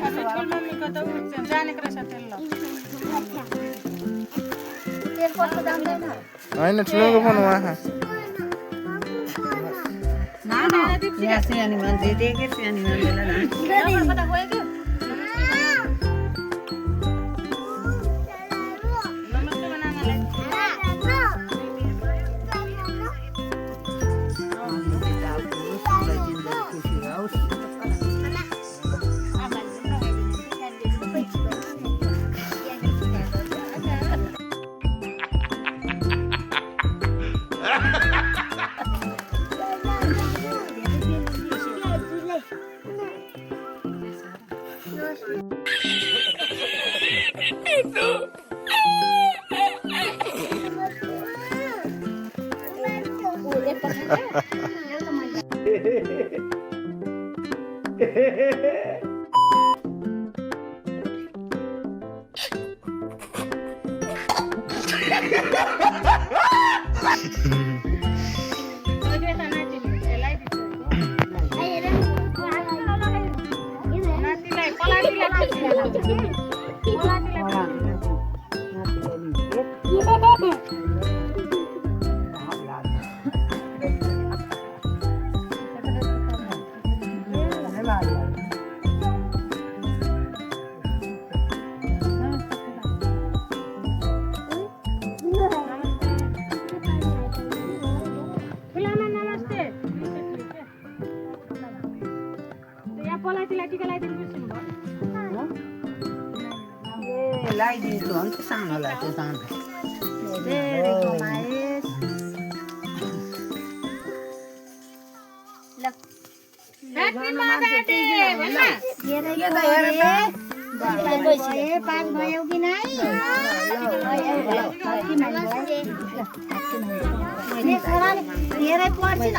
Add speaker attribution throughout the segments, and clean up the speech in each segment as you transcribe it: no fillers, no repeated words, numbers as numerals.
Speaker 1: मम्मीको त जानेको रहेछ तेल ल तेल पर्छ जान्दैन
Speaker 2: होइन ठुलोको पनि उहाँ
Speaker 3: यहाँ सानो मान्छे देखेँ सानो मान्छेलाई
Speaker 1: कता गयो कि नमस्ते बनानालाई
Speaker 3: लगाइदिन्छु अन्त सानोलाई त्यो सानो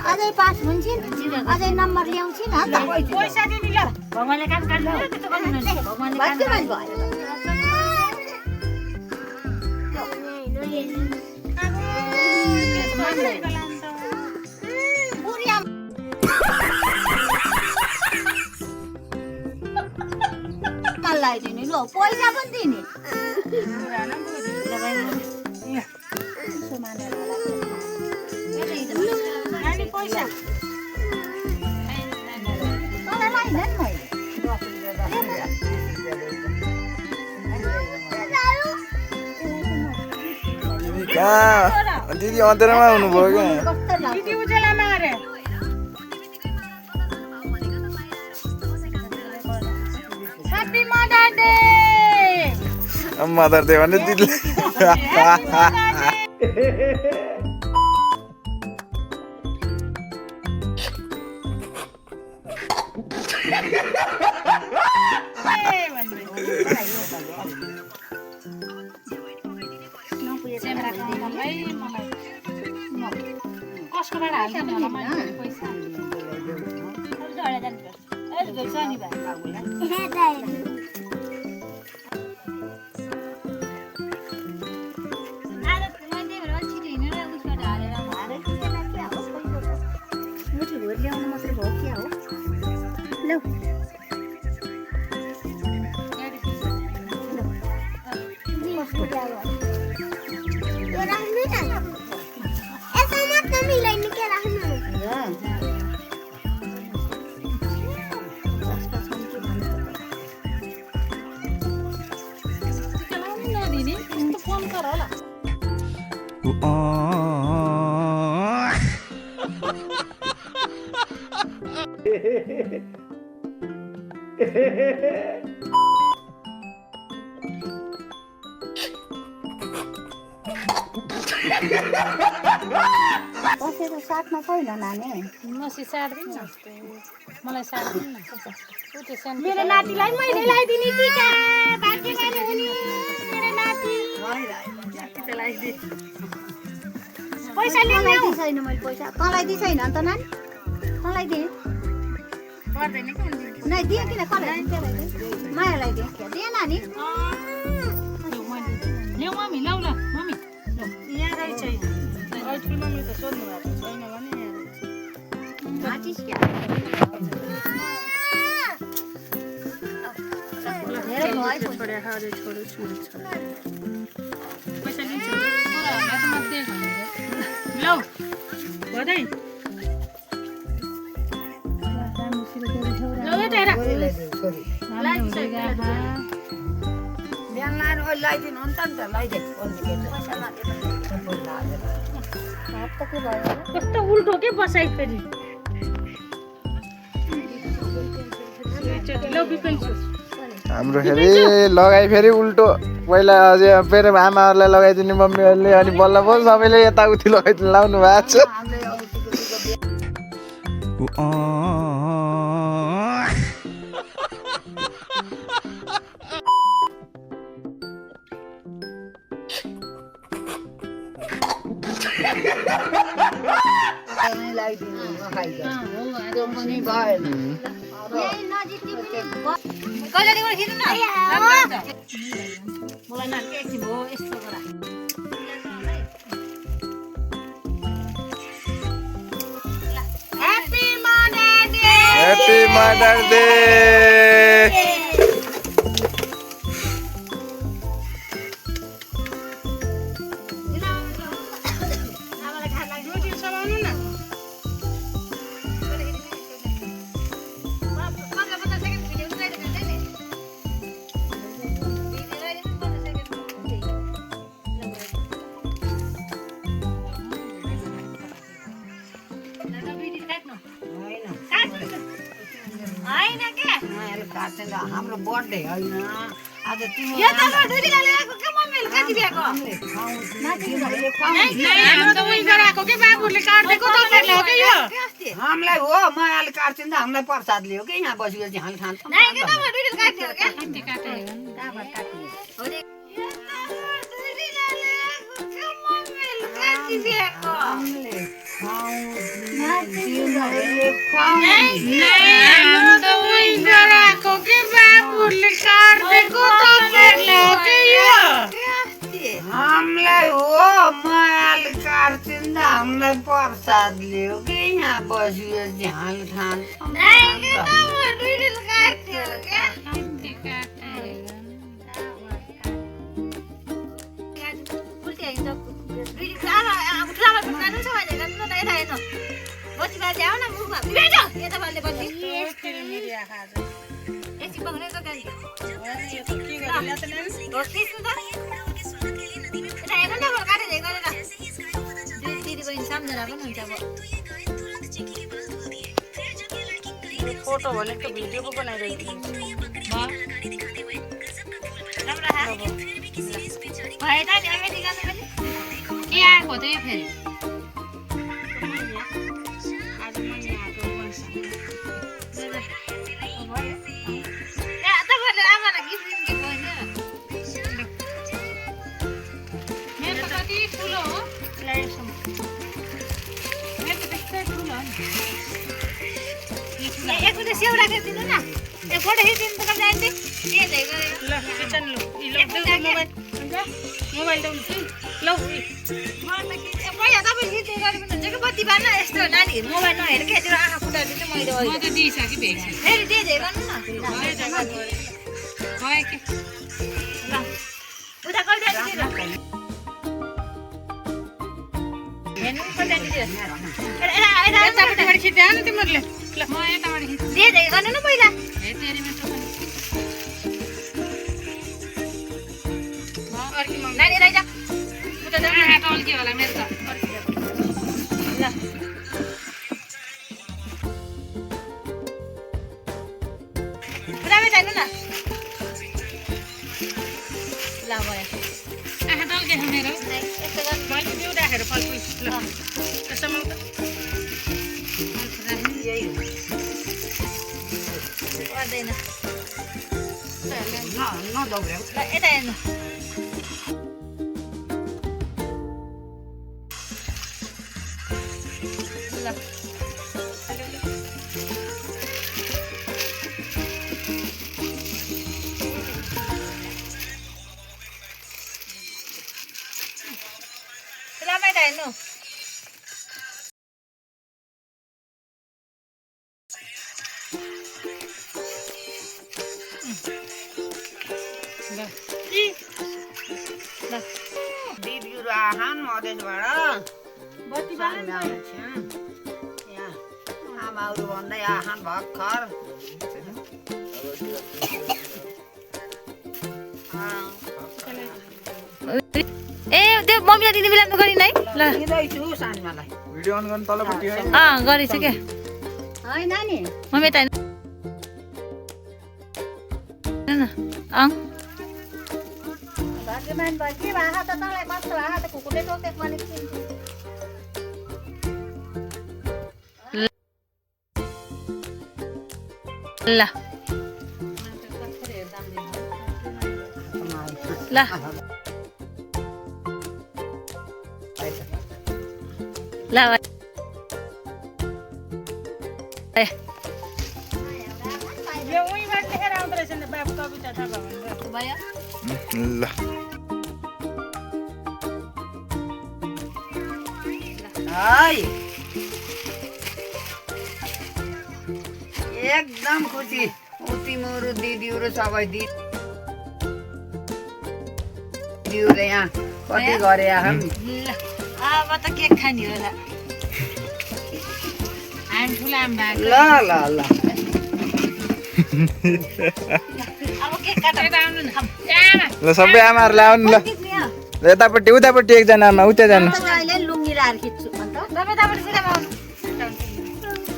Speaker 1: अझै पास हुन्छ अझै नम्बर ल्याउँछ पैसा दिने ल भगवानले काम काट्नु त्यस्तो गर्नु भगवानले लगाइदिने ल पैसा पनि दिने पैसा
Speaker 2: कहाँ दिदी अँधेरोमा हुनुभयो क्या
Speaker 1: दिदी उजेलामा अरे happy mother day
Speaker 2: mother day भने दिदीले
Speaker 1: कसकोबाट हाल्नु होला मैले पैसा ल्याउनु मात्रै भयो क्या हो ल बसेर साट्न छैन नानी
Speaker 4: मसी साट्दिन मलाई साट्दिन
Speaker 1: मेरो नातिलाई मैले लगाइदिने टीका बाँकी हुने मेरो नाति पैसा लिनु छैन मैले पैसा तँलाई दिइ छैन अन्त नानी तँलाई दिएँ पर्दैन कि नै दिएँ किन कसलाई मायालाई दिएँ नानी
Speaker 4: ल्याउ मम्मी ल्याउ ल मम्मी
Speaker 1: यहाँ रहेछ ठुलो मम्मी त सोध्नु भएको छैन भने यहाँ रहेछ धेरै भयो है पैसा।
Speaker 3: छोड्या अझै छोडो सुरु छोडो
Speaker 4: पैसा लिन्छु मात्रै लौ बधाई लौ यता हेर
Speaker 3: बिहान लाएर लगाइदिनु हुन्छ नि त लगाइदे
Speaker 1: हात त के भयो
Speaker 4: कस्तो उल्टो के बसाइ फेरि लौ बिपेन्छु
Speaker 2: हाम्रो फेरि लगाइ फेरि उल्टो पहिला अझै मेरो आमाहरूलाई लगाइदिने मम्मीहरूले अनि बल्ल बल्ल सबैले यताउति लगाइदिनु लाउनु भएको छ
Speaker 3: लगाइदिनु नखाइदिनु त्यो पनि भएन
Speaker 1: यही नजिक तिमीले
Speaker 4: कहिले खिच्नु न मलाई नाच्के एकछिन हो यस्तो गरा
Speaker 1: happy mother day
Speaker 2: happy mother day
Speaker 3: हाम्रो बर्थडे होइन आज तिम्रो हामीलाई हो मायाले काट्छ नि त हामीलाई प्रसादले हो कि यहाँ बसेपछि हामी खान्छौँ हामीलाई हो मायाले काट्छ नि त हामीलाई प्रसादले हो कि यहाँ बसेपछि हामी खान्छौँ
Speaker 4: फोटो भनेको भिडियो पो बनाइरहेको के आएको थियो फेरि मेरो त कति ठुलो हो मेरो त त्यस्तै ठुलो हो नि सेउ राखेर दिनु न फोटो खिचिदिनु त जान्थे ल किचन ल मोबाइल दाउनु लौ पहिला तपाईँ खिच्दै गर्नुहुन्छ कि बत्ती बाल्न यस्तो नानीहरू मोबाइल नहेर के त्यो आँखा फुटाएर चाहिँ मैले म त दिइसकेँ भेट्छु फेरि दिए गर्नु न भयो के ल उता कहिले दिएर हेर्नु कहिले दिएर यतापट्टिबाट खिच्दै आउनु तिमीहरूले ल म यताबाट खिच्छु दिए गर्नु न पहिला हे तेरीमा त नानी राइज उता टल्के होला मेरो त ल पुरामै जानु न ल भयो आँखा टल्के छ मेरो यस्तो गर्नु मैले बिउ राखेर फलफुल ल त्यसमा पर्दैन
Speaker 3: नदौड्याउ
Speaker 1: ल यता हेर्नु ल रामै त हेर्नु
Speaker 3: दिदीहरू आहान मधेसबाट
Speaker 1: बत्ती
Speaker 3: यहाँ आमाहरू भन्दै आहान भर्खर
Speaker 4: ए त्यो मम्मीलाई दिने बेलामा गरिन है ल
Speaker 3: दिँदैछु सानोलाई
Speaker 2: भिडियो अन गर्नु तलपट्टि है
Speaker 4: गरेछ क्या
Speaker 1: है नानी
Speaker 4: मम्मी त
Speaker 1: भाग्यमान भयो के भाषा त तँलाई कस्तो भाषा त कुकुरले टोकेको मैले चिन्छु
Speaker 4: ल ल ल
Speaker 2: ल
Speaker 3: है एकदम खुसी तिमीहरू दिदीहरू सबै दिदीहरूले यहाँ कति गरे आहान
Speaker 4: ल अब त केक खाने होला हामी ठुला आमा
Speaker 3: ल ल ल
Speaker 4: अब केक काटेर आउनु न
Speaker 2: ल सबै आमाहरूलाई आउनु ल यतापट्टि उतापट्टि एकजना आमा उता जानु
Speaker 1: अहिले लुङ्गी लाएर खिच्छु अन्त
Speaker 4: तपाईँ तपाईँ सिधा आउनु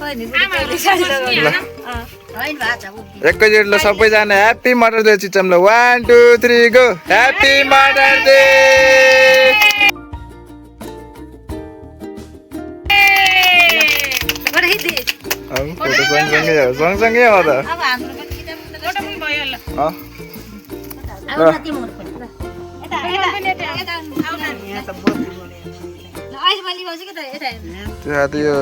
Speaker 1: होइन भाषा
Speaker 2: एकैचोटि ल सबैजना ह्याप्पी मदर डे चिचम ल 1 2 3 go happy mother day photo सँगसँगै हो त
Speaker 4: अब हाम्रो पनि किताब एउटा पनि भयो ल यता यता यता आउनु
Speaker 3: यहाँ त बस्नु
Speaker 4: ल अहिले मैले बसेको त यता
Speaker 2: त्यो